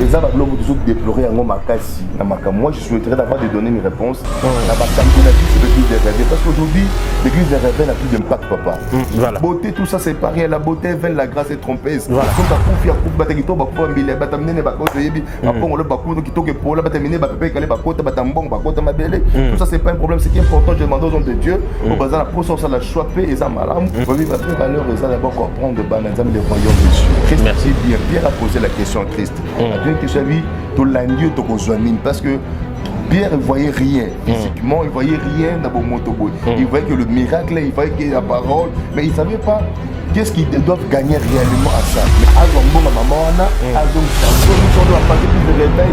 Et ça va toujours déplorer un homme à Kassi. Moi, je souhaiterais d'abord de donner une réponse à ma c'est l'église des rêves. Parce qu'aujourd'hui, l'église des rêves n'a plus d'impact, papa. Voilà. Beauté, tout ça, c'est pas rien. La beauté, vaine, la grâce est trompeuse. Voilà. Comme ta coupe, batakito, bakpo, mbile, batamine, bakota, yebi, apon, le bakou, qui toque pour la batamine, bakopé, kale, bakota, batambong, bakota, mabele. Tout ça, c'est pas un problème. Ce qui est important, je demande aux hommes de Dieu, au bazar, la poisson, ça la choper, et ça malam. Faut vivre très valeur, et ça d'abord comprendre de bananzam, les royaumes de Dieu. Christ, merci bien. Pierre a posé la question à Christ. Bien que sa vie, tout l'agneau, tout mine, parce que Pierre ne voyait rien physiquement, il ne voyait rien dans mon motoboy. Il voyait que le miracle, il voyait que la parole, mais il ne savait pas qu'est-ce qu'ils doivent gagner réellement à ça. Mais à Zombo, ma maman, à Zombo, à passer plus de réveil,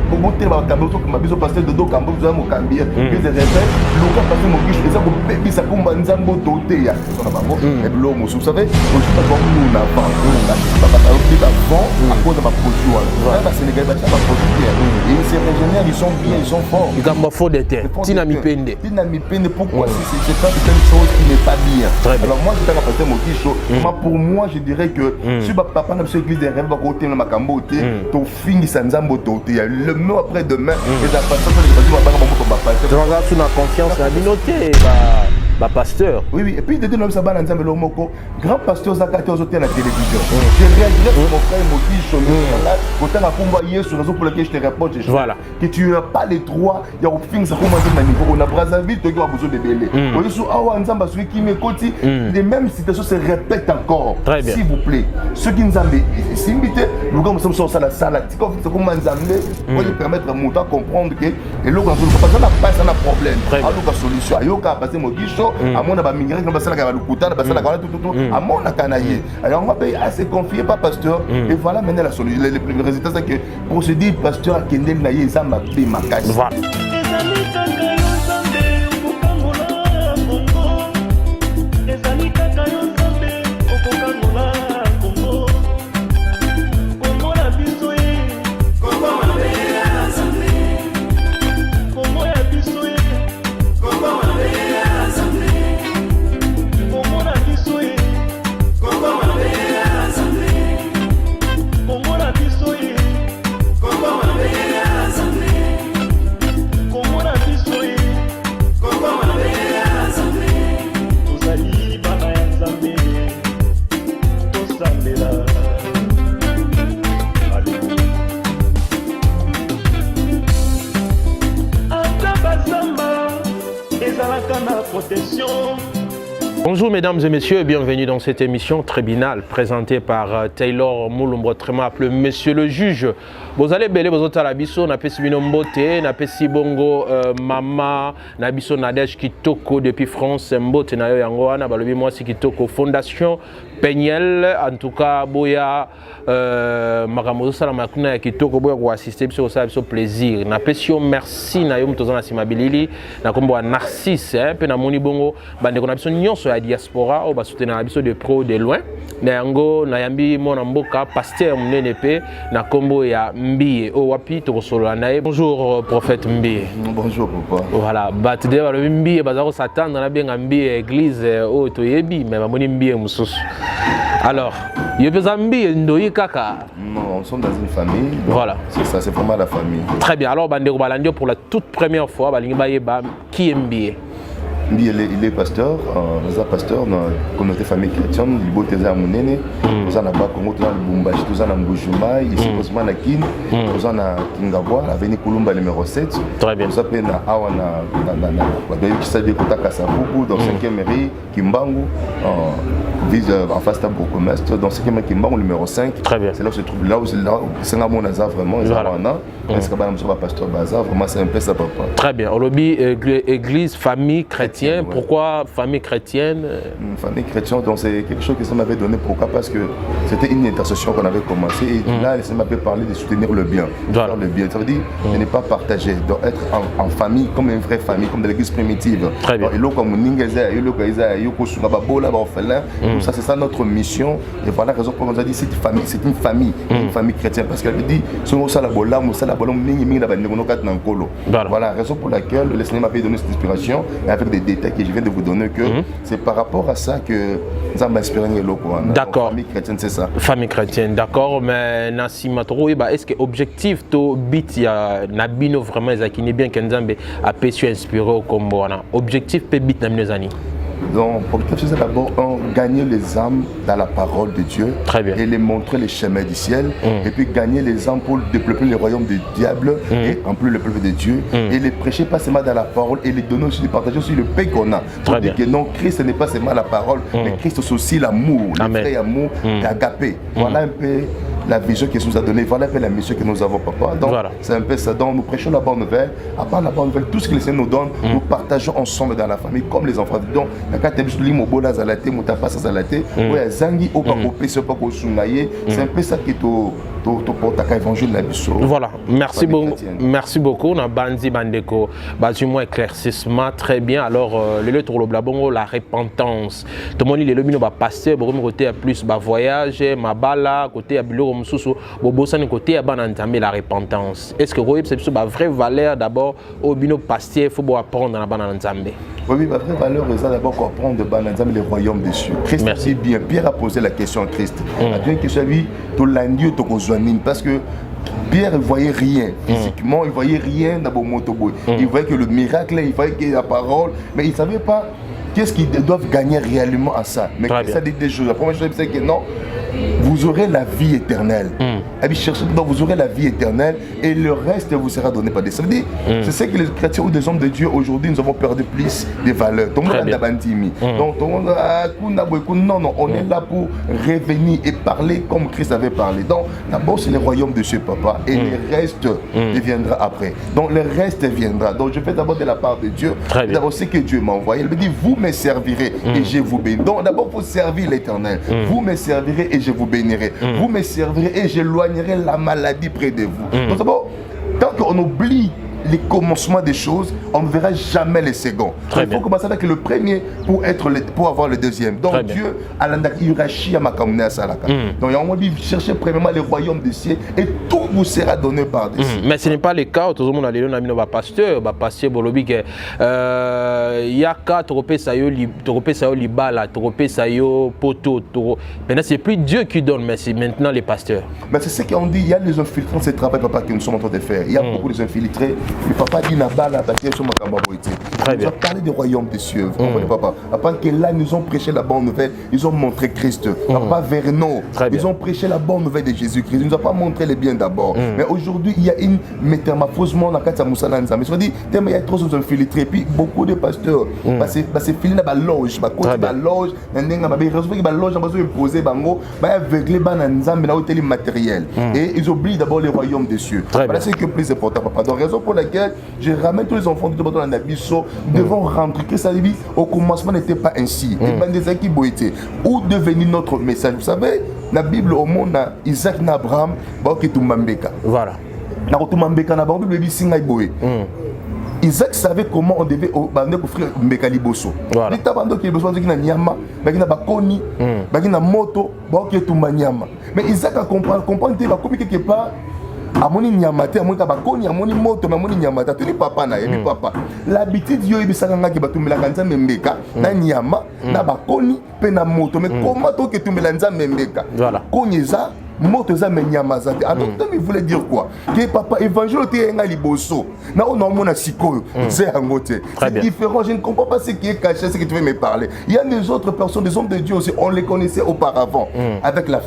pour monter ma caméra, comme ma biso passer de dos, comme vous avez mon cambier, plus de réveil, l'on va passer mon guiche, et ça, pour bébé, ça comme un zambo doté. Et l'homme, vous savez, je suis pas comme nous, on a pas, avant, à cause de ma posture. Là, Sénégal, ça va produire. Et ils se régénèrent, ils sont bien, ils sont forts. Il y a un faux de terre. Tinami Pende. Tinami Pende, pourquoi c'est pas une chose qui n'est pas bien. Alors moi, je t'ai rapporté mon guiche. Pour moi, je dirais que si papa n'a pas église des rêves à côté de ma cambote, ton fini sans zambotote, le mot après demain, et la personne qui va dire, tu regardes sous la confiance, la communauté, pasteur. Oui, et puis, de ça, grand pasteur Zakate aux hôtels à la télévision. Je réagirais sur mon frère Moki, autant à combattre sur le réseau pour lequel je te réponds, que tu n'as pas les droits, il y a au fin, ça commence à niveau. On a Brazzaville, tu as besoin de bébé. On est sur Awa Nzamba, celui qui m'écoute, les mêmes situations se répètent encore. S'il vous plaît, ceux qui nous ont invité, nous sommes sur la salle, c'est comme Nzambé, pour lui permettre à monter à comprendre que, et l'autre, ça n'a pas de problème. Alors, la solution, il y a passer mon guichon. À mon migré, à mon alors on va payer assez confié par pasteur et voilà maintenant la solution. Le résultat c'est que procédure pasteur Kendel Naye ça m'a payé ma caisse. Bonjour mesdames et messieurs, bienvenue dans cette émission tribunal présentée par Taylor Moulumbo, autrement appelé Monsieur le Juge. Vous allez belle, vous êtes à la biso, na pesi binombote, na pesi bongo mama, na biso Nadège Kitoko depuis France, mbote na yo yango wana balobi moi si Kitoko Fondation Peniel, en tout cas boya makambo sala makuna ya Kitoko boya ko assister biso ça biso plaisir. Na pesi yo merci na yo mutozana simabilili na kombo Narcisse pe na moni bongo bande ko na biso nyonso ya diaspora o ba soutenir biso de pro de loin. Na yango na yambi mona mboka pasteur munene pe na kombo ya Mbie o wapi to solo nae. Bonjour prophète Mbie. Bonjour papa. Voilà, batide ba Mbie bazako s'attendre na benga Mbie église o to yebi mais ba moni Mbie mususu. Alors, Mbie ndoyi kaka. Non, on sont dans une famille. Voilà. C'est ça, c'est vraiment la famille. Très bien. Alors bande ko balandio pour la toute première fois balingi ba yeba qui est Mbie. Il est pasteur, nous sommes pasteur dans la communauté famille chrétienne, il est à Mounene, nous sommes à Congo, nous sommes à Lubumbashi, nous sommes à Mbujumaï, ici nous sommes à Kin, nous sommes à Kingawa, l'avenue Kulumba numéro 7. Très bien. Nous sommes à Awana, dans 5e mairie, Kimbangu, en face de Bourgmestre, dans 5e mairie Kimbangu numéro 5. Très bien. C'est là où se trouve, là où c'est un mon hasard vraiment, parce que nous sommes pasteur Bazar, vraiment c'est un peu ça papa. Très bien. Au lobby église, famille chrétienne. Pourquoi famille chrétienne? Famille chrétienne, donc c'est quelque chose que ça m'avait donné. Pourquoi? Parce que c'était une intercession qu'on avait commencé et là, ça m'avait parlé de soutenir le bien. Faire le bien. Ça veut dire de ne pas partager, d'être en famille, comme une vraie famille, comme de l'église primitive. Très bien. Tout ça, c'est ça notre mission. Et voilà la raison pour laquelle on a dit c'est une famille chrétienne. Parce qu'elle dit, voilà la raison pour laquelle le Seigneur m'avait donné cette inspiration et avec des détails que je viens de vous donner, que c'est par rapport à ça que nous avons inspiré les locaux. D'accord. Famille chrétienne, c'est ça. Famille chrétienne, d'accord, mais Nassima Toro, est-ce que l'objectif to bit ya nabino vraiment qui n'est bien qu'Nzambe a pu inspiré au Combo. Objectif peut bit nabino zani. Donc, l'objectif c'est d'abord gagner les âmes dans la parole de Dieu. Très bien. Et les montrer les chemins du ciel. Et puis gagner les âmes pour développer le royaume du diable et remplir le peuple de Dieu. Et les prêcher pas seulement dans la parole et les donner aussi, les partager aussi le paix qu'on a. Pour dire que non, Christ n'est pas seulement la parole, mais Christ c'est aussi l'amour, le vrai amour d'agapé. Voilà un peu la vision qu'il nous a donnée, voilà un peu la mission que nous avons, papa. Donc, c'est un peu ça. Donc, nous prêchons la bonne nouvelle. À part la bonne nouvelle, tout ce que le Seigneur nous donne, nous partageons ensemble dans la famille, comme les enfants. Donc, c'est un peu ça qui est au évangile de la Bissau. Voilà, merci beaucoup. On a bandi bandeko, bâtiment éclaircissement, très bien. Alors, le tour blabongo, la repentance. Tout le monde, il est le mino pasteur, bon côté plus voyage, ma bala, côté abilo mususu, bobosan côté abanantame la repentance. Est-ce que vous c'est une vraie valeur d'abord au bino pasteur, faut apprendre dans la bananantame. Oui, la vraie valeur c'est d'abord comprendre de bananantame le royaume des cieux. Christ dit bien, Pierre a posé la question à Christ. Dieu que celui tout l'agneau parce que Pierre ne voyait rien physiquement, il ne voyait rien dans mon motoboy. Il voyait que le miracle, il voyait que la parole, mais il ne savait pas qu'est-ce qu'ils doivent gagner réellement à ça. Mais ça dit des choses. La première chose, c'est que non, vous aurez la vie éternelle. Donc vous aurez la vie éternelle et le reste vous sera donné par des. Ça veut dire, c'est ce que les chrétiens ou des hommes de Dieu aujourd'hui, nous avons perdu plus des valeurs. Donc non, on est là pour revenir et parler comme Christ avait parlé. Donc d'abord c'est le royaume de ce papa et le reste viendra après. Donc le reste viendra. Donc je fais d'abord de la part de Dieu. D'abord c'est que Dieu m'a envoyé. Il me dit vous me servirez et je vous bénis. Donc d'abord pour servir l'Éternel. Vous me servirez et je vous bénirai. Vous me servirez et j'éloignerai la maladie près de vous. Donc d'abord, tant qu'on oublie les commencements des choses, on ne verra jamais les seconds. Il faut commencer avec le premier pour avoir le deuxième. Donc Dieu a la hiérarchie à ma communauté. Donc on va chercher premièrement le royaume des cieux et tout vous sera donné par des cieux. Mais ce n'est pas le cas. Tout le monde a dit que pasteur, Bolobi, il y a quatre libala, poto. Maintenant c'est plus Dieu qui donne, mais c'est maintenant les pasteurs. Mais c'est ce qu'on dit. Il y a les infiltrants, c'est le travail papa que nous sommes en train de faire. Il y a beaucoup de infiltrés. Le papa dit Nabala, ils ont parlé du royaume des cieux. Vous comprenez, papa? Après que là, nous ont prêché la bonne nouvelle, ils ont montré Christ. Papa Vernon, ils ont prêché la bonne nouvelle de Jésus-Christ. Ils ne nous ont pas montré les biens d'abord. Mais aujourd'hui, il y a une métamorphose. C'est-à-dire, il y a trop d'infiltrés. Et puis, beaucoup de pasteurs, c'est fini dans la loge. La loge, matériel. Et ils oublient d'abord le royaume des cieux. Voilà ce qui est plus important. Donc, raison pour laquelle je ramène tous les enfants qui sont dans la Bissau devant rentrer. Que ça dit, au commencement n'était pas ainsi. Où devenir notre message? Vous savez, la Bible au monde, Isaac et Abraham, voilà. Isaac savait comment on devait offrir Mbeka Liboso. Les tabando qui besoin de nyama, bagina bakoni, bagina moto, baoki tumanyama. Mais Isaac a comprendre quelque part. Amoni nyamate amoni bakoni amoni moto amoni nyamata tuni papa na yebi papa l'habitude yo ebisaka ngaki batumela kanzambe mbeka na nyama na bakoni pe na moto mais comment to ke tumela nzambe mbeka konyeza moto za menyama za te. Alors il voulait dire quoi? Que papa évangile te nga liboso na on mona sikoyo c'est angote. C'est différent, je ne comprends pas ce qui est caché, ce que tu veux me parler. Il y a des autres personnes, des hommes de Dieu aussi, on les connaissait auparavant avec la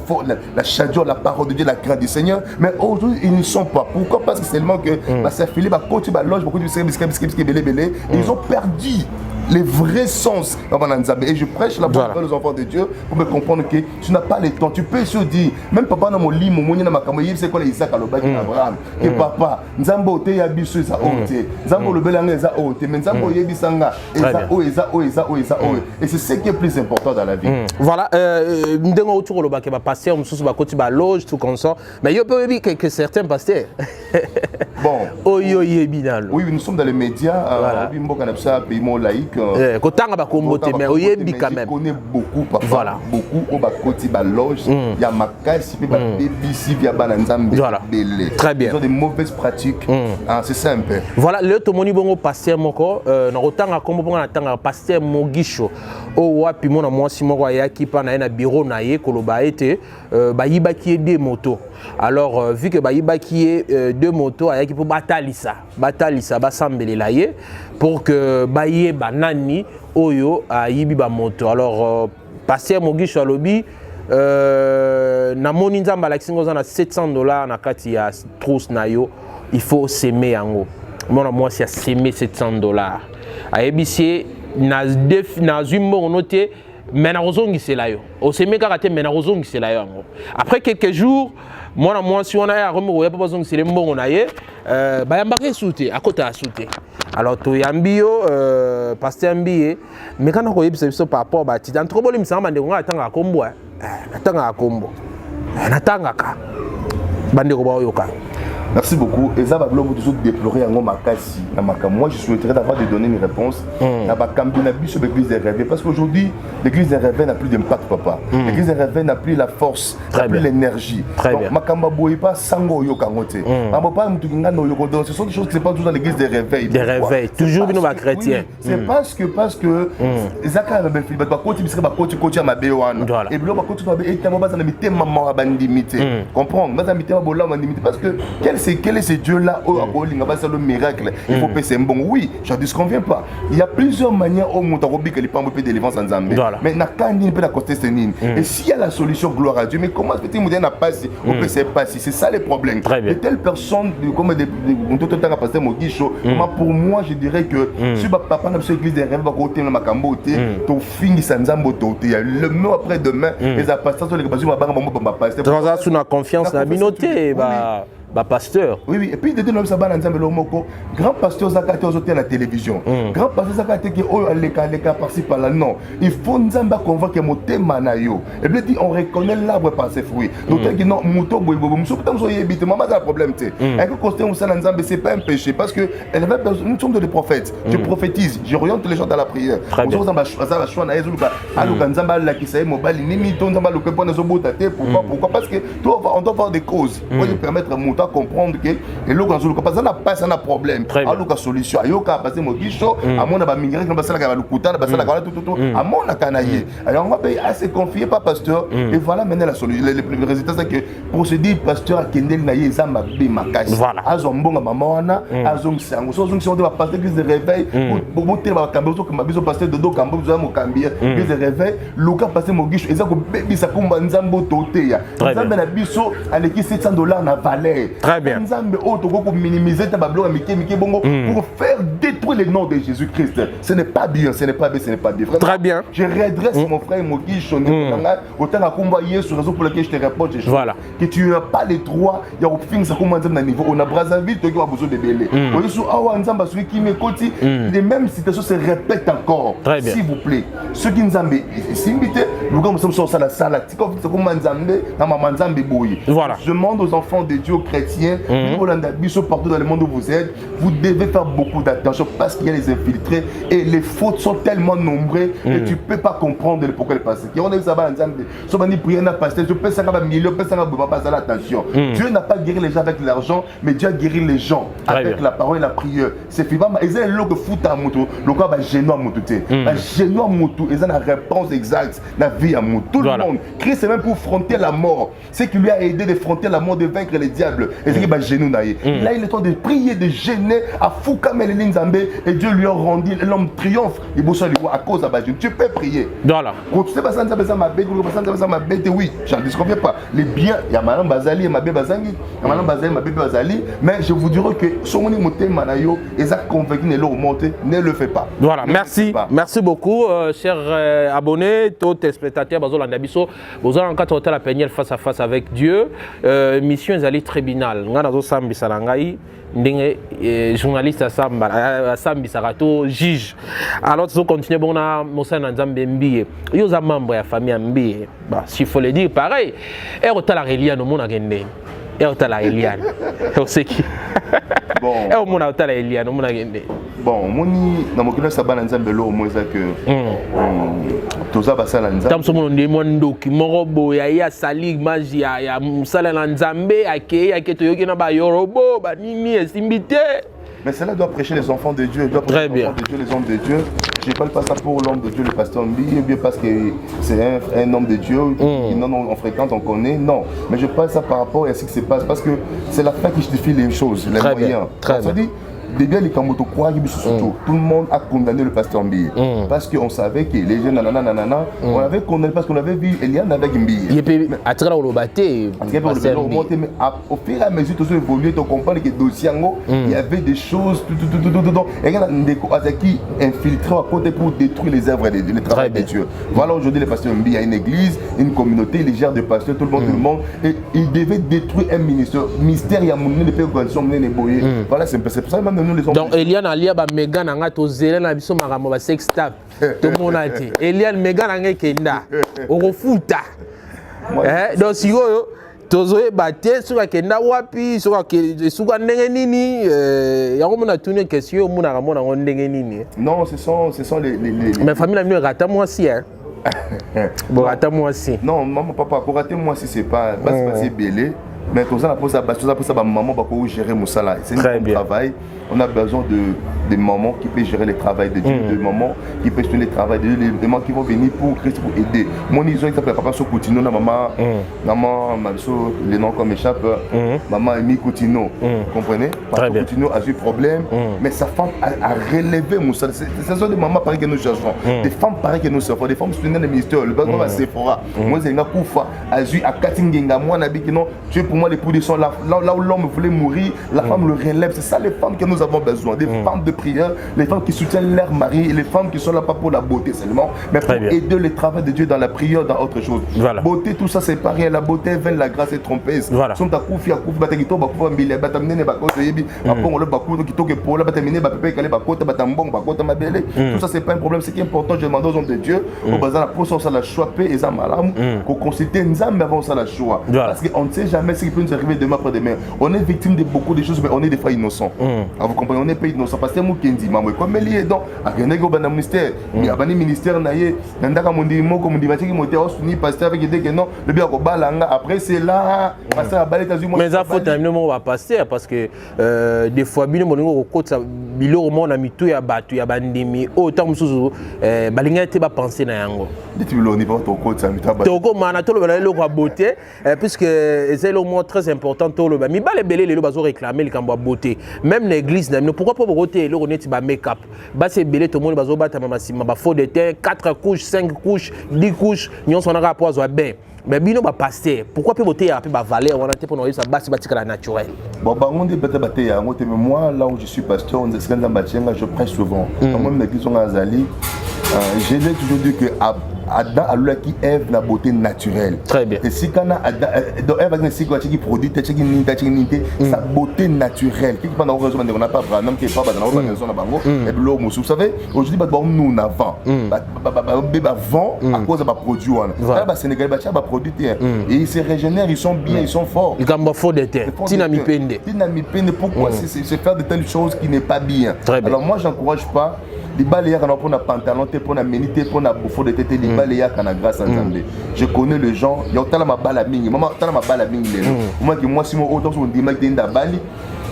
chaleur, la parole de Dieu, la crainte du Seigneur, mais aujourd'hui ils ne sont pas. Pourquoi? Parce que seulement que ça Philippe a coaché ba loge beaucoup de ils ont perdu les vrais sens. Et je prêche la bonne nouvelle aux enfants de Dieu pour me comprendre que tu n'as pas le temps. Tu peux se dire, même papa dans mon lit, mon moyen dans ma caméra, c'est quoi les Isaac à l'obéi d'Abraham. Et papa, Nzambo te yabisu eza ote. Nzambo le belanga eza ote. Mais Nzambo yebisanga eza et c'est ce qui est plus important dans la vie. Voilà. Ndengo autour le bac va passer, on se va côté ba loge tout comme ça. Mais il y a que certains pasteurs. Bon. Oyo yebinalo. Oui, nous sommes dans les médias. Voilà. Pays laïque. Kotanga ba kombote mais oyebi quand même. Je connais beaucoup papa. Voilà. Beaucoup au bakoti ba loge, il y a makasi pe ba BBC via bananzambe. Voilà. Très bien. Ils ont des mauvaises pratiques. C'est simple. Voilà, le tomoni bongo pasteur moko na kotanga kombo bongo na tanga pasteur Mogisho. O wapi mona mwasi moko ayaki pa na bureau na ye koloba ete ba yibaki des motos. Alors vu que ba yibaki deux motos ayaki pour batalisa basambelela ye pour que baye banani oyo ayibi ba moto. Alors pasteur Mogisho alobi na moni nzamba la kisingo na $700 na kati ya trousse na yo, il faut s'aimer yango. Moi c'est s'aimer $700. Ayebisi na zumbo noté mais na rozongi c'est là yo. O s'aimer karaté mais na rozongi c'est là yo. Après quelques jours moi si on a remis ya pas zongi c'est le mbongo na ye ba yambaka souté à côté à souté. Alors to yambio pasteur mbiye mais quand on yebisa biso par rapport ba ti dans trop boli msamba ndeko atanga kombo natanga kombo natanga ka bandeko ba oyoka. Merci beaucoup. Et ça va toujours déplorer en Makassi. Moi, je souhaiterais d'avoir de donner une réponse. Sur l'église des rêves. Parce qu'aujourd'hui, l'église des rêves n'a plus d'impact, papa. L'église des rêves n'a plus la force, n'a plus l'énergie. Donc, Makamba Boipa, Sango Yokangote. Ce sont des choses qui se passent toujours dans l'église des réveils. Des réveils. Toujours une chrétien. C'est parce que Zaka m'a fait ma côté, il serait ma côté à ma béoane. Et bien, ma côté à ma béoane, et ma limité, maman a bandimité. Comprends? Ma limité, ma bola, bandimité. Parce que quel est ce Dieu-là où c'est le miracle? Il faut passer un bon. Oui, je ne disconviens pas. Il y a plusieurs manières où on peut que les femmes peuvent délivrer sans Zambé. Mais n'a qu'à n'y pas côté Sénine. Et s'il y a la solution, gloire à Dieu, mais comment est-ce que tu n'a pas si on peut pas si c'est ça le problème. De telles personnes comme des tout temps à passer mon guichot. Pour moi, je dirais que si papa n'a pas l'église des rêves, va côté le macamboté, ton fini sans Zamboté. Le mot après demain, les pasteurs sont les bases, ma pasteur. Transaction la confiance, la communauté, pasteur. Oui, et puis de nous savoir grand pasteur Zakate aux hôtels à la télévision. Grand pasteur Zakate qui est par-ci par-là. Non, il faut nous convaincre que mon thème manayo. Et bien on reconnaît l'arbre par ses fruits. Donc non, mouton boibo, nous sommes maman a un problème. Avec le constat où ça c'est pas un péché parce que nous sommes des prophètes. Je prophétise, j'oriente les gens dans la prière. Pourquoi? Parce que toi on doit avoir des causes pour permettre à mouton comprendre que et l'eau quand on passe pas un problème alors la solution ayoka passer mon guichot à mon ba migrer comme ça la lukuta ba ça la tout à mon la canailler alors on va payer assez confier pas pasteur et voilà maintenant la solution les résultats c'est que procédé pasteur akendel na ye zamba be makasi azombonga mama wana azong sango so zong si on doit passer l'église de réveil pour monter ba kambozo comme biso pasteur dodo kambozo mo kambia l'église de réveil luka passer mon guichot ezako bebi sa kumba nzambo toteya nzambe na biso aleki $700 na valeur. Très bien. Pour minimiser pour faire détruire le nom de Jésus-Christ. Ce n'est pas bien, ce n'est pas bien, ce n'est pas bien. Vraiment, très bien. Je redresse mon frère Mogish. Autant à combattre sur raison pour laquelle je te réponds. Voilà. Que tu n'as pas les droits. Il y a au fin ça commence à niveau. On a Brazzaville, tu as besoin de bélé. Les mêmes situations se répètent encore. S'il vous plaît. Ceux qui nous ont invité, nous sommes sur la salle. Voilà. Je demande aux enfants de Dieu chrétiens, partout dans le monde où vous êtes, vous devez faire beaucoup d'attention parce qu'il y a les infiltrés et les fautes sont tellement nombreuses que tu ne peux pas comprendre pourquoi elles passent. On a ça je peux 50 millions, attention. Dieu n'a pas guéri les gens avec l'argent, mais Dieu a guéri les gens avec la parole et la prière. C'est fait ils ont l'eau que fout à Moutou, le corps va gêner à Moutou. Gêner à Moutou, ils ont la réponse exacte, la vie à Moutou. Tout le monde. Christ est même pour affronter la mort. C'est qui lui a aidé d'affronter la mort, de vaincre les diables. Et c'est qui genou là, il est temps de prier, de gêner à Foukamel et Nzambé et Dieu lui a rendu, l'homme triomphe. Il faut à cause de Bajin. Tu peux prier. Voilà. Quand tu sais pas ça, ma bête, oui, j'en disconviens pas. Les biens, il y a Madame Bazali et ma bébé Bazangi, il y a Madame Bazali et ma bébé Bazali, mais je vous dirais que son monté Manayo, ils ont convaincu de le remonter, ne le fait pas. Voilà, merci. Merci beaucoup, chers abonnés, tous les spectateurs, Bazol Andabiso, vous avez encore la peignelle face à face avec Dieu. Mission est tribunal. Ngana sambi sarangai ndenge journaliste sambi sarato juge. Alors tu continuer bon na mosa na nzambe mbiye. Yo za membre ya famille mbiye. Bah s'il faut le dire pareil. Et otala relia no mona gende. Et otala relia. C'est qui Bon. Et au moins, on a Eliane, on a gagné. Bon, moni na mokilo sabana nzambe lo moins ça que toza basala nzambe. Tam somo ndemo ndoki morobo ya sali maji ya musala na nzambe ake toyoki na ba yorobo ba nini esimbite. Mais cela doit prêcher les enfants de Dieu, doit prêcher les enfants de Dieu, les hommes de Dieu. Je ne parle pas ça pour l'homme de Dieu, le pasteur Mbi, bien parce que c'est un homme de Dieu, on fréquente, on connaît, non. Mais je parle ça par rapport à ce qui se passe, parce que c'est la fin qui justifie les choses, les moyens. Très bien. Déjà les Kamoto croient tout le monde a condamné le pasteur Mbi parce qu'on savait que les jeunes on avait condamné parce qu'on avait vu Eliane avec Mbi. Mais au fur et à mesure que tu évolué, tu comprends que dossier il y avait des choses et qui infiltré à côté pour détruire les œuvres et le travail de Dieu. Voilà aujourd'hui le pasteur Mbi a une église, une communauté, il gère des pasteurs, tout le monde et il devait détruire un ministère. Mystère il y a mon les organisations voilà c'est pour ça même. Donc Eliane alia ba Megan nga to zele na biso makambo ba sex tap to monate Eliane Megan nga kenda okofuta donc sikoyo tozoye bate suka kenda wapi suka ndenge nini yango mona tuni question mona ramona ngo ndenge nini. Non ce sont les mais famille la mino rata moi si bon rata moi si non maman papa pour rater moi si c'est pas c'est belé. Mais comme ça, maman va gérer mon salaire. C'est un travail. On a besoin de mamans qui peuvent gérer le travail de Dieu, de mamans qui peuvent gérer le travail de Dieu, des mamans qui vont venir pour Christ, pour aider. Mon ils ont s'appelle Papa Sokutino, maman, les noms comme échappe, maman Emi Coutino. Comprenez? Papa Coutino a eu problème, mais sa femme a relevé mon salaire. Ce sont des mamans pareilles que nous cherchons, des femmes pareilles que nous servons, des femmes soutenues dans le ministère, le bateau va Sephora. Moi, c'est un Koufa, a eu à Katingenga, moi, Nabi, qui non, tu es pour moi les produits sont là où l'homme voulait mourir, la femme le relève. C'est ça les femmes que nous avons besoin, des femmes de prière, les femmes qui soutiennent leur mari, et les femmes qui sont là pas pour la beauté seulement, mais pour aider le travail de Dieu dans la prière, dans autre chose. Voilà. Beauté, tout ça c'est pas rien. La beauté vient, la grâce est trompeuse. Voilà. Tout ça c'est pas un problème. Ce qui est important, je demande aux hommes de Dieu, au bazar pour ça la choix et ça malam, pour consulter Nzambe avant ça la choix. Parce qu'on ne sait jamais ce qui peut nous arriver demain après-demain. On est victime de beaucoup de choses, mais on est des fois innocents. Vous comprenez, on n'est pas innocents. Parce que moi qui dis, maman, comme elle est donc, à Genego ban ministère, il y a un ministère naïe, n'andaka mundi moko mundi bati qui monte au suni pasteur avec idée que non, le bien au balanga. Après c'est là, pasteur à balé mais ça faut terminer mon va passer parce que des fois bino moningo au côté bilo au monde amitu ya batu ya bandimi autant musuzu balinga te ba penser na yango. Depuis le niveau au côté ça mita ba. Toko mana to le balelo kwa beauté puisque c'est le mot très important to le ba mi ba le belé le bazo réclamer le kambo beauté même l'église na pourquoi pas beauté le renet ba make up ba c'est belé to monde bazo bata mama sima ba faux de teint 4 couches 5 couches 10 couches nyon son rapport azo bien. Mais bino ba passer pourquoi peut voter après ba valeur on a été pour nous ça basi batika la naturel bon bah on dit peut-être bater ya ngote mais moi là où je suis pasteur on est dans Batienga je prêche souvent quand même l'église on a Azali j'ai toujours dit que Adam a qui Ève la beauté naturelle. Très bien. Et si quand Adam Ève a qui produit sa beauté naturelle qui pendant raison on n'a pas Abraham qui est pas dans la raison na bango et l'homme vous savez aujourd'hui bah nous avant avant à cause de produit on ba Sénégal ba produit et ils se régénèrent ils sont bien ils sont forts ils gamba faux de terre tinami pende pourquoi c'est faire de telles choses qui n'est pas bien. Alors moi j'encourage pas les balayas pour na pantalon pour na ménité pour na bouffon de tête les balayas kana grâce à Nzambe. Je connais les gens il y a tala ma bala mingi maman tala ma bala mingi lelo moi qui moi si mon autant sur ndima tenda bali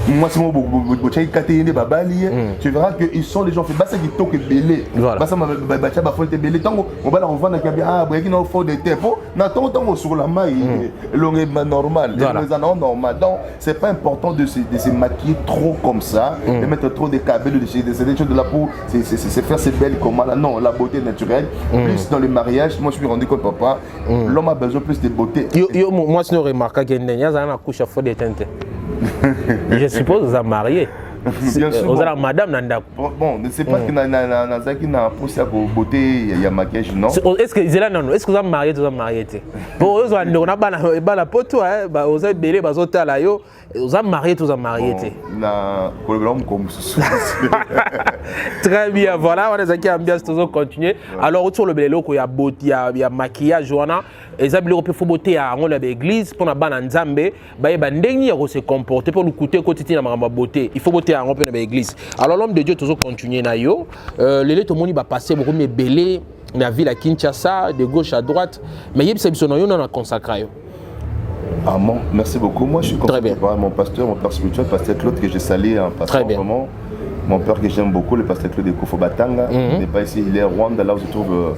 moi si mon bochai katende babali tu verras que ils sont les gens fait basa qui toque belé basa ma bacha ba fonte belé tango on va la revendre qui ah breki no faux de tempo na tango sur la maille longue normal les gens normal donc c'est pas important de se maquiller trop comme ça de mettre trop de cabello de des choses de la peau c'est faire ces belles comme là non la beauté naturelle plus dans le mariage moi je me suis rendu compte papa l'homme a besoin plus de beauté moi je ne remarque que n'y a pas couche à faux de teinte. Je suppose que vous êtes marié. Bien sûr. Vous avez madame Nanda. Bon, c'est pas que Nazaki n'a pas poussé à beauté, il y a maquillage, non? Est-ce que vous avez marié, vous avez marié? Pour eux, on a la poteau, vous avez belé, vous avez marié, vous avez marié. Très bien, voilà, on a ambiance, toujours continuer. Alors, autour le belé, il y a maquillage, et ça, il faut beauté à l'église pour la banane Nzambe, il faut se comporter pour le côté quotidien de la beauté. Il faut beauté à l'église. Alors, l'homme de Dieu toujours continue. Les lettres, tout le monde va passer beaucoup de belé. La ville à Kinshasa, de gauche à droite, mais il y a des personnes qui ont consacré. Ah bon, merci beaucoup. Moi, je suis consacré par mon pasteur, mon père spirituel, pasteur Claude, que j'ai salé en passant vraiment. Mon père que j'aime beaucoup, le pasteur Claude de Kofobatanga. Il n'est pas ici, il est à Rwanda, là où se trouvent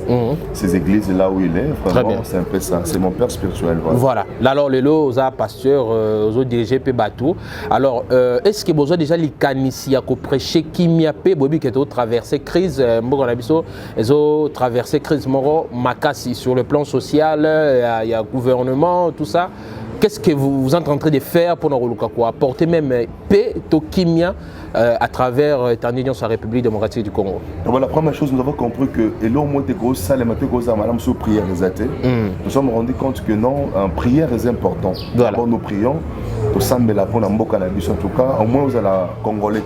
ces églises, là où il est. Vraiment, c'est un peu ça. C'est mon père spirituel. Voilà. Alors, les lots, aux pasteur, aux dirigés, Batou. Alors, est-ce que vous avez déjà les canissi à prêcher qui m'y a payé, Bobby, qui a traversé crise, ils ont traversé crise, Moro, Makassi, sur le plan social, il y a gouvernement, tout ça. Qu'est-ce que vous êtes en train de faire pour nous apporter même paix, Tokimia, à travers la République démocratique du Congo? La première chose, nous avons compris que prière nous sommes rendus compte que non, prière est important. D'abord, nous prions. En tout cas, au moins, vous avez la Congolais.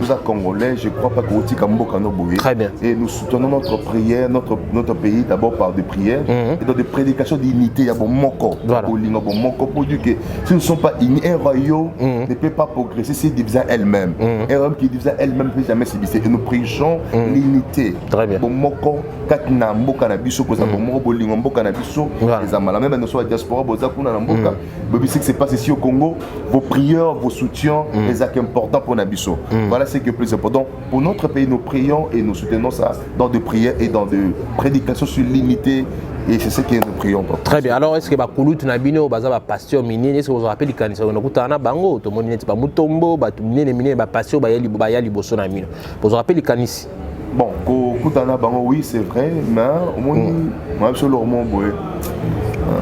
Vous êtes Congolais, je ne crois pas que vous avez Très bien. Et nous soutenons notre prière, notre pays d'abord par des prières et dans des prédications d'unité. Il y a moko. Pour dire que si nous ne sommes pas unis, un royaume ne peut pas progresser s'il divise elle-même. Un royaume qui divise elle-même ne peut jamais se diviser. Et nous prêchons l'unité. Très bien. Moko, katina mboka na biso ko za moko bolingo mboka na biso. Les amala même nous sommes diaspora boza kuna na mboka. Mais ce qui se passe ici au Congo, vos prières, vos soutiens, les actes importants pour Nabiso. Voilà ce qui est plus important. Pour notre pays, nous prions et nous soutenons ça dans des prières et dans des prédications sur l'unité. Et c'est ce que nous prions. Très bien. Alors, est-ce que Bakoulout Nabino, Baza, pasteur minier, est-ce que vous vous rappelez du Kanisa Nokutana Bango, tout le monde n'est pas Mutombo, Batumine, Mine, Pasteur, Bayali, Bosso Namino. Vous vous rappelez du Kanisi? Bon, Kutana Bango, oui, c'est vrai, mais au moins, moi, je suis le roman,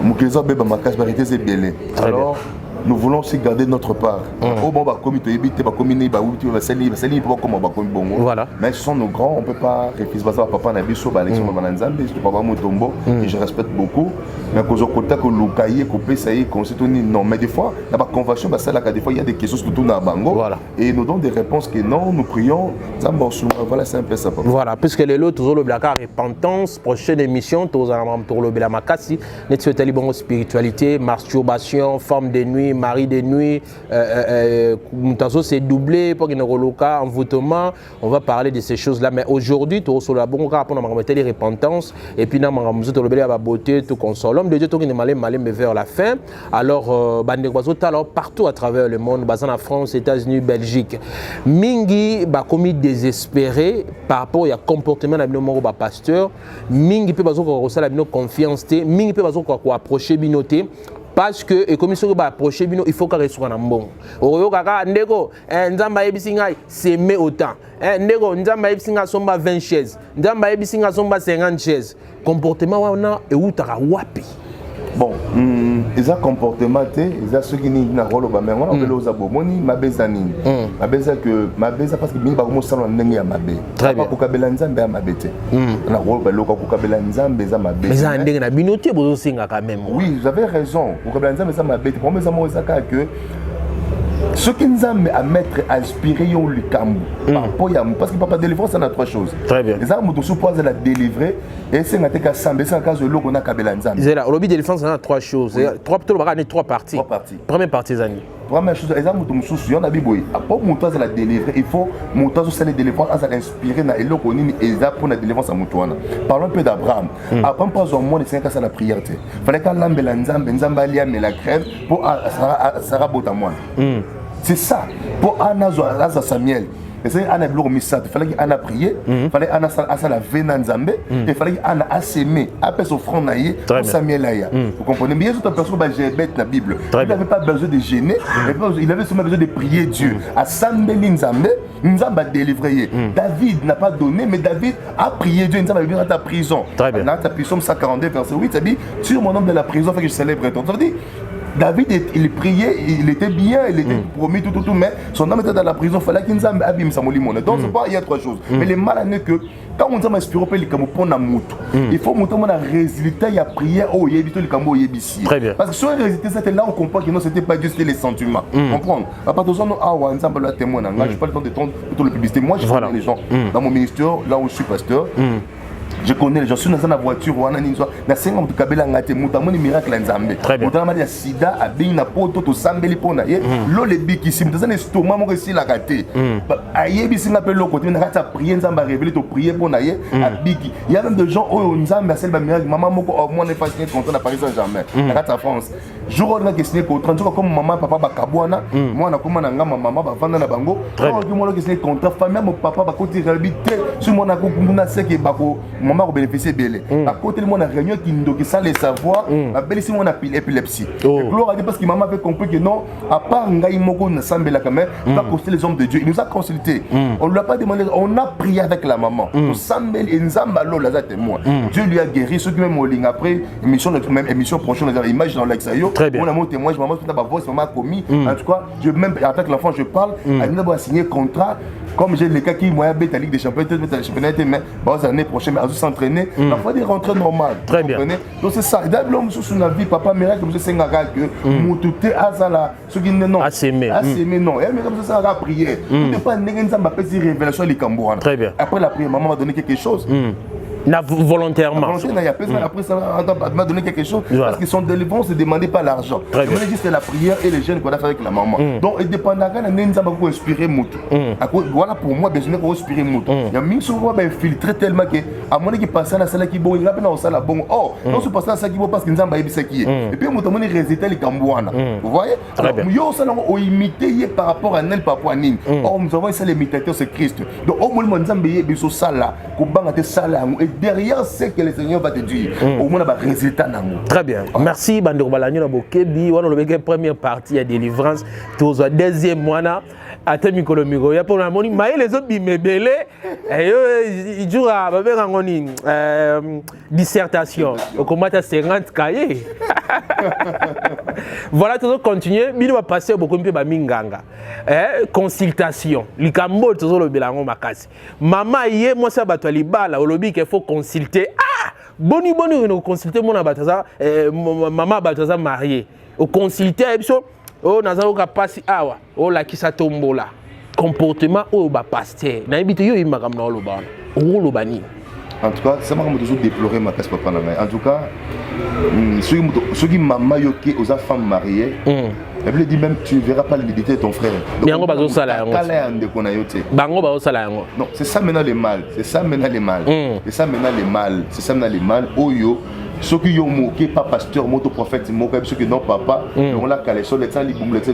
Moukeza Beba Makas, Barité, c'est belé. Alors, nous voulons aussi garder notre part. Au bon, voilà. Mais ce sont nos grands, on ne peut pas refuser papa Nabiso, Alexandre Mananzambe, papa Mutombo, et je respecte beaucoup. Mais quand je côté que Lukaïe, Coupé, ça y est, non. Mais des fois, la convention, des fois, il y a des questions sur tout dans Bango. Voilà. Et nous donnons des réponses que non, nous prions. Voilà, c'est un peu ça. Voilà, puisque les lots, toujours le Blacard repentance, prochaine émission, tous en le Bélamakassi, notre spiritualité, masturbation, forme de nuit, mari de nuit, c'est doublé pour une reloca, envoûtement. On va parler de ces choses-là. Mais aujourd'hui, tout sur la bonne repentance, et puis, nous avons la beauté, tout console. L'homme de Dieu, tout est malin, mais vers la fin. Alors, partout à travers le monde, en France, États-Unis, Belgique, Mingi a commis désespéré par rapport au comportement de nos pasteur. Mingi peut avoir confiance, Mingi peut avoir approché binoté. Parce que et comme ça va approcher bino il faut qu'il soit en bon. Oyo kaka ndeko nzamba yebisinga s'aimer autant. Ndeko nzamba yebisinga somba 20 chaises. Nzamba yebisinga somba 50 chaises. Comportement wana e utaka wapi. Bon, ils ont comportement, ils ont ceux qui n'ont pas rôle au bas, mais on a besoin de bomoni, ma bezani, ma beza que ma beza parce que bien bah comment ça on n'est à ma bé. Très bien. Pour kabela nzambe à ma bété. On a rôle bah local pour kabela nzambe à ma bé. Mais ça n'est pas binoté pour aussi quand même. Oui, vous avez raison. Pour kabela nzambe à ma bété. Pour moi ça moi ça que ce qui nous a à mettre à inspirer au Lukambu, parce que papa délivrance on a trois choses. Très bien. Les armes sont supposées la délivrer et c'est un cas semblé, c'est un cas de l'eau qu'on a kabela nzambe. C'est là, au lobby délivrance on a trois choses. Trois parties. Première partie Zani. Première chose, les armes sont sous on a biboui. Pour monter la délivrer, il faut monter sur la délivrance à inspirer na l'eau qu'on y et ça pour la délivrance à Moutouana. Parlons un peu d'Abraham. Après pas au moins de 5 ans à la prière. Fallait qu'à l'ambela nzambe nzamba lia mais la crève pour Sarah Botamoine. C'est ça. Pour Anna Samuel. C'est Anna Blormissat. Il fallait qu'Anna prier. Il fallait Anna la veine Nzambe. Il fallait qu'Anna a s'aimer. Après son front naïe. Pour Samuel Aya. Vous comprenez bien. Toute personne qui j'ai bête la Bible. Il n'avait pas besoin de gêner. Il avait seulement besoin de prier Dieu. À Sambeli Nzambe. Nzambe a délivré. David n'a pas donné, mais David a prié Dieu. Nzambe a vu dans ta prison. Dans ta prison 142 verset 8. Ça dit sur mon nom de la prison, fait que je célèbre ton. Ça veut dire David, il priait, il était bien, il était promis, tout, mais son âme était dans la prison, il fallait qu'il nous abîme sa molimone. Donc, il y a trois choses. Mais le mal est que quand on dit inspiré pour les camopons na moutou, il faut montrer mon résultat, il y a prié, oh, il y a évité le cambo, il y a ici. Très bien. Parce que sur le résultat, c'était là, on comprend que non, c'était pas juste les sentiments. Comprendre. À partir de ça, ah, on ensemble là, témoin, je n'ai pas le temps de prendre toute la publicité. Moi, je connais les gens. Dans mon ministère, là où je suis pasteur, je connais les gens. Je suis dans la voiture, on a une histoire. Dans 50 ans, Kabela ngate, moutamoni miracle en Zambie. Très bien. Moutamoni ya sida, abin na poto, to sambeli pona ye. Lo le biki ici, moutamoni estomac mon récit la gâté. Aye bisi ngapé lo côté, n'a pas prier Nzamba révéler, to prier pona ye, abiki. Il y a même des gens oh Nzamba celle ba miracle, maman moko oh moi n'est pas signé contrat à Paris Saint-Germain. N'a pas France. Jour on a que signé contrat, comme maman papa ba kabwana, moi na kuma na ngama maman ba vanda na bango. Quand moi là que signé contrat, famille mon papa ba côté réalité, sur mon ako kumuna seke bako maman ko bénéficier belé. À côté de moi, on a réunion qui nous sans les savoir, la belle ici, on a épilepsie. Gloire à Dieu parce que maman avait compris que non, à part Ngaï Moko, on a semblé la caméra, on va consulter les hommes de Dieu. Il nous a consulté. On ne lui a pas demandé, on a prié avec la maman. On semblé et nous a là, témoin. Dieu lui a guéri. Ceux qui même en ligne après, émission prochaine, on a image dans l'exayo. On a mon témoin, maman, maman a commis. En tout cas, je même avec l'enfant, je parle. Elle nous a signé contrat. Comme j'ai les cas qui m'ont habité la Ligue des Champions, mais l'année prochaine, à s'entraîner, il faut des rentrées normales. Très bien. Donc c'est ça. D'ailleurs, l'homme sur la vie, papa, miracle, comme je sais que Moutouté, Azala, ceux qui non. Assémé. Assémé, non. Mais comme ça, ça a prié. Tout n'est pas une révélation à Cambouan. Très bien. Après la prière, maman m'a donné quelque chose. Volontairement. Après ça m'a donné quelque chose parce que son délivrance ne demandait pas l'argent. C'est juste la prière et les jeunes qu'on a fait avec la maman. Donc, il dépend de la pour inspirer Moutou. Voilà pour moi, besoin pour inspirer Moutou. Il y a mis souvent infiltré tellement que à mon qui passe à la salle qui bon, il a dans la salle bon. Oh, non, c'est pas ça qui bon parce qu'il n'a pas ce qui est. Et puis Moutou mon résultat les Cambouana. Vous voyez? Yo ça on imité par rapport à Nel Papoua Ning. Oh, nous avons ça l'imitateur c'est Christ. Donc au moins Nzambe biso sala ko bangate sala derrière ce que le Seigneur va te dire, au moins un résultat. Très bien. Merci, Bandor Balagno Nabokebi. On a la première partie à délivrance. Tout la deuxième mois, à Temikolo Migo. Il y a pour la monnaie, mais les autres, ils me belé. Et ils jouent à dissertation. On commence à 50 cahiers. Voilà, tout le monde continue. Il va passer beaucoup de minganga. Consultation. Les Cambo, tout le bilan makasi. Maman, hier, moi, ça va te libérer. Au lobby, qu'il faut consulter. Ah! Boni, on consulter mon abataza, maman abataza mariée. On consulter, oh, nous avons passé awa, oh, la qui sa tombola. Comportement, oh, bah, pasteur. Na habite yo, il m'a ramené au loban. Oh, lobani. En tout cas, ça m'a toujours déploré ma casse papa. En tout cas, ceux qui m'ont maillotté aux femmes mariées, elle me dit même tu ne verras pas l'identité de ton frère. Non, c'est ça maintenant les mal. C'est ça maintenant les mal. C'est ça maintenant les mal. C'est ça maintenant les mal. Oh yo. Ceux qui ont moqué, pas pasteur, moto prophète, ceux qui n'ont papa, on l'a calé sur les temps,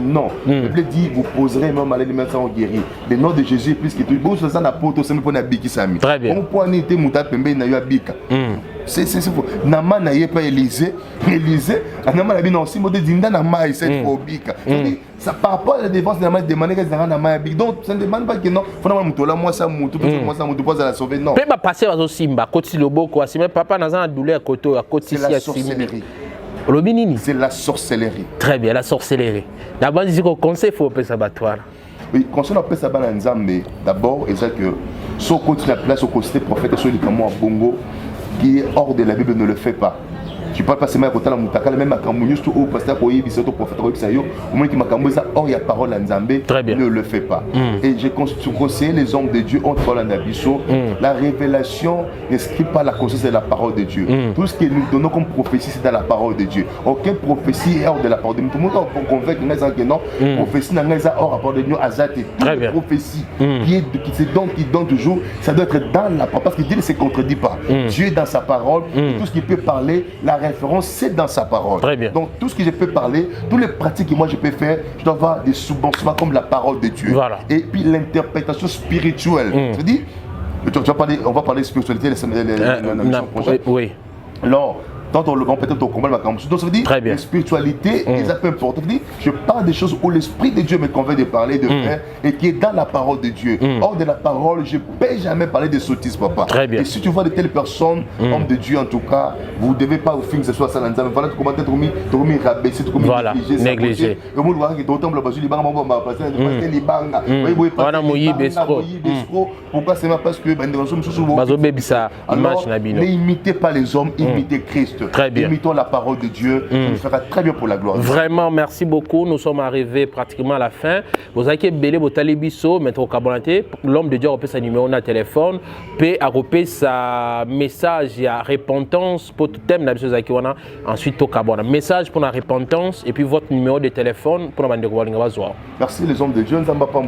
non. Il dit, vous poserez même à l'élément sans guérir. Le nom de Jésus est plus que tout. Bon, c'est ça, la pote, c'est pour la biki sami. Très bien. On peut en être mouta pembe, n'a eu à bika. C'est faux. Nama n'a pas Élysée. Élysée, Nama n'a bien aussi, mode d'inda n'a pas cette fois bika. Ça par rapport à la défense, n'a pas demandé qu'elle n'a pas bika. Donc, ça ne demande pas que non, faut pas mouto là, moi ça mouto, moi ça mouto, pas à la sauver, non. Peut pas passer à Simba, côté le beau quoi, si même papa n'a pas douleur à côté. C'est la sorcellerie. C'est la sorcellerie. Très bien, la sorcellerie. D'abord, il dit qu'on conseille faut pas s'abattre. Oui, quand on appelle ça dans Nzambe, d'abord, c'est ça que ce côté la place au côté prophète sur les camons à Bongo qui est hors de la Bible ne le fait pas. Tu parles pas seulement à côté de la moutaka, même à Kamounyus, au pasteur, au prophète, au moins qui m'a camoué ça, or il y a parole à Nzambe, ne le fait pas. Et j'ai conseillé les hommes de Dieu entre la Nabiso, la révélation n'inscrit pas la conscience de la parole de Dieu. Tout ce que nous donnons comme prophétie, c'est dans la parole de Dieu. Aucune prophétie est hors de la parole de Dieu. Tout le monde est convaincu que non, prophétie n'a pas hors la parole de Dieu, azate. Toute prophétie qui donne toujours, ça doit être dans la parole, parce que Dieu ne se contredit pas. Dieu est dans sa parole, tout ce qu'il peut parler, la référence, c'est dans sa parole. Très bien. Donc, tout ce que je peux parler, toutes les pratiques que moi je peux faire, je dois avoir des subventions comme la parole de Dieu. Voilà. Et puis l'interprétation spirituelle. Tu dis, on va parler de spiritualité la prochaine. Oui. Alors, Tant on le vend peut-être au combat, donc ça veut dire la spiritualité est un peu importante. Je parle des choses où l'Esprit de Dieu me convainc de parler, de faire, et qui est dans la parole de Dieu. Hors de la parole, je ne peux jamais parler de sottises, papa. Et si tu vois de telles personnes, hommes de Dieu en tout cas, vous ne devez pas au film que ce soit ça, voilà comment être mis rabaissé, négligé. Le monde voit que d'autant que le libanga, pourquoi c'est parce que alors, n'imitez pas les hommes, imitez Christ. Imitons la parole de Dieu, ça nous fera très bien pour la gloire. Vraiment, merci beaucoup. Nous sommes arrivés pratiquement à la fin. Vous avez belé votre talibiso, mettre l'homme de Dieu a repéré sa numéro de téléphone, puis a repéré sa message à repentance pour tout thème d'habitude ensuite au cabana. Message pour la repentance et puis votre numéro de téléphone pour la bande de. Merci les hommes de Dieu. Nous avons pas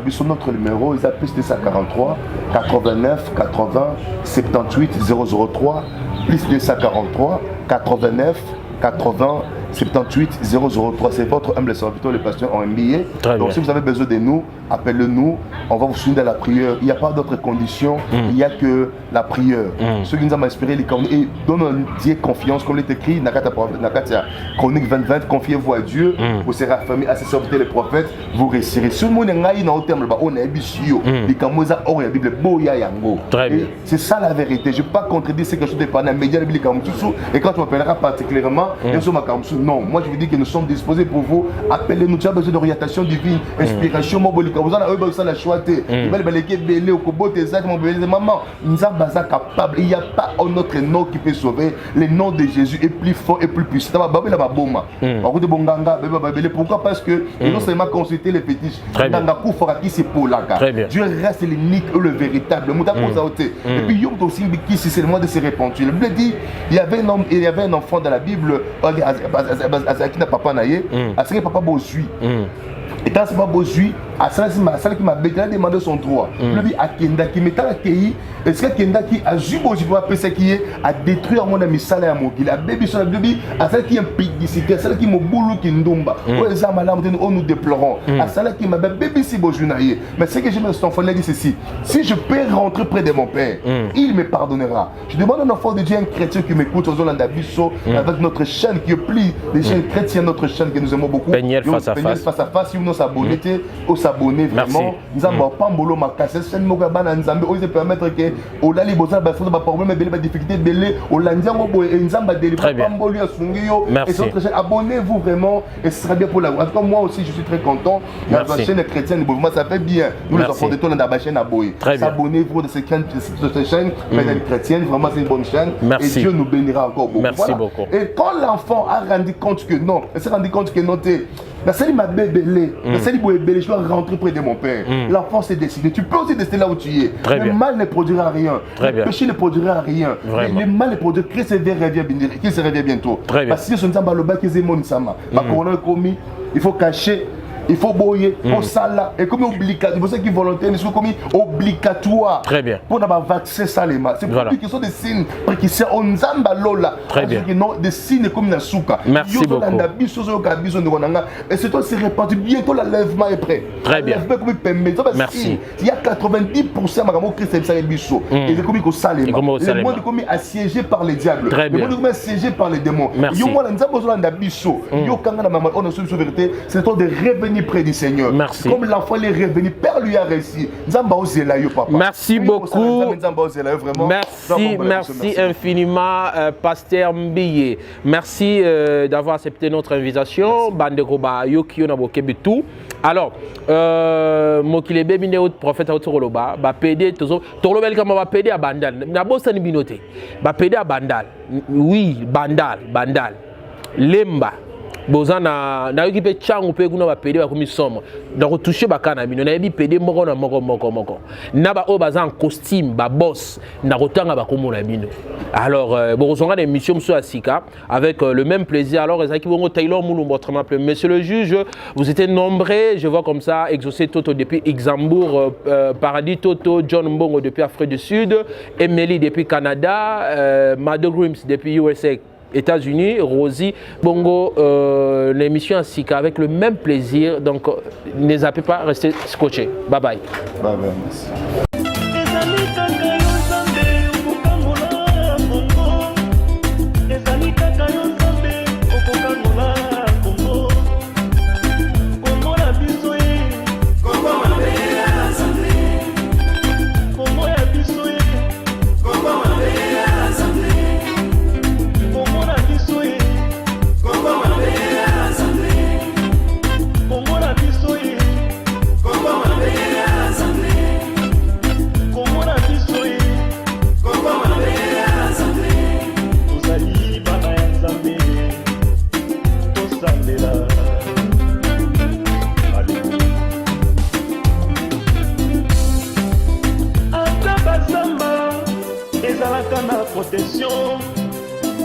sur notre numéro, ils appellent 43 89 80 78 003 plus 243 89 80 78 003. C'est votre humble serviteur, les pasteurs ont un billet. Donc si vous avez besoin de nous, appelez-nous, on va vous suivre dans la prière. Il n'y a pas d'autres conditions, il n'y a que la prière. Ceux qui nous ont inspiré, et donnons Dieu confiance, comme il est écrit dans Chronique 20-20, confiez-vous à Dieu, vous serez affirmés à ses serviteurs les prophètes, vous réussirez. Si le monde est dans le terme, on est bisio, c'est ça la vérité. Je ne vais pas contredire ce que je te parle dans les médias, et quand tu m'appelleras particulièrement, non, moi je vous dis que nous sommes disposés pour vous. Appelez-nous, tu as besoin d'orientation divine, inspiration. Vous avez la choix. Maman, nous sommes capables. Il n'y a pas un autre nom qui peut sauver. Le nom de Jésus est plus fort et plus puissant. Pourquoi? Parce que non seulement consulter les fétiches, Dieu reste l'unique et le véritable. Et puis c'est le mois de se repentir. La Bible dit il y avait un enfant dans la Bible. Qui n'a pas naïe, à ce que papa bosui. Et quand c'est pas bosui, à celle qui m'a demandé son droit. Le dit à Kenda qui m'est accueilli, est-ce que Kenda qui a joué au jibo après ce qui est à détruire mon ami Salé à mon la baby sur la baby, à celle qui est impédicité, à celle qui m'a boulou qui ndomba. Nous déplorons. À celle qui m'a baby si bojunaïe. Mais ce que j'aime cet enfant là dit ceci, si je peux rentrer près de mon père, il me pardonnera. Je demande à un enfant de Dieu, un chrétien qui m'écoute aux Hollandais Bisso avec notre chaîne qui est plus les chaînes chrétiennes, notre chaîne que nous aimons beaucoup. Peignel face à face, si vous s'abonnez, au s'abonner vraiment. Nous avons pas un boulot ma casse, chaîne Mogabana Nzambe, osez permettre que au Lali Bosa ba problème belé ba difficulté belé au Landia Mobo et Nzamba délivre pas mbolu à Sungio et cette chaîne abonnez-vous vraiment et ce sera bien pour la. En tout cas moi aussi je suis très content. La chaîne chrétienne moi ça fait bien. Nous les enfants de toi dans la chaîne abonné. S'abonnez-vous de cette chaîne chrétienne, vraiment c'est une bonne chaîne et Dieu nous bénira encore beaucoup. Merci beaucoup. Et quand l'enfant a rendu compte que non, il s'est rendu compte que non la salle m'a bébélé, la salle je dois rentrer près de mon père. L'enfant s'est décidé. Tu peux aussi rester là où tu es. Le mal ne produira rien. Le péché ne produira rien. Le mal ne produira rien. Qui se revient bientôt. Parce que ce n'est pas le bas qui est mon sama. Il faut cacher. Il faut boyer, pour ça là, et comme obligatoire, pour ceux qui volontaires, c'est comme obligatoire. Très bien. Pour n'avoir vaccin ça les mains. C'est pour qui sont des signes, parce qu'ils sont en zamba lola. Très bien. Des signes comme la souka. Merci beaucoup. Et c'est toi, c'est répandu. Bientôt l'enlèvement est prêt. Très bien. Merci. Il y a 90% de Christ et Bisso. Et c'est comme il faut le monde est comme assiégé par les diables. Très bien. Le monde est comme assiégé par les démons. Merci. C'est toi de revenir près du Seigneur. Merci. Comme l'enfant est revenu, Père lui a réussi. Merci beaucoup. Merci infiniment, Pasteur Mbiye. Merci d'avoir accepté notre invitation. Bandekoba Yokio Nabokebitu. Alors, Mokilebe Bine prophète Autoroba, PD, Torobel comme va PD à Bandal. Nabosan Binote. PD à Bandal. Oui, Bandal. Lemba. Bozana na yoki pe changu pe kuna ba pede ba komi somo da ko toucher ba kana bino na yebi pede moko na moko na ba o baza en costume ba boss na ko tanga ba komo na bino. Alors bozonga des missions sur Asika avec le même plaisir. Alors ezaki bongo Taylor Mulumbo autrement appelé monsieur le juge, vous étiez nombreux, je vois comme ça Exaucé Toto depuis Luxembourg, Paradis Toto, John Mbongo depuis Afrique du Sud, Emily depuis Canada, Mado Grims depuis USA États-Unis, Rosie, Bongo, l'émission Asika avec le même plaisir. Donc, ne zappez pas, restez scotchés. Bye bye. Bye bye, merci. Ezali Mandela. Ata bazamba ezalaka na protection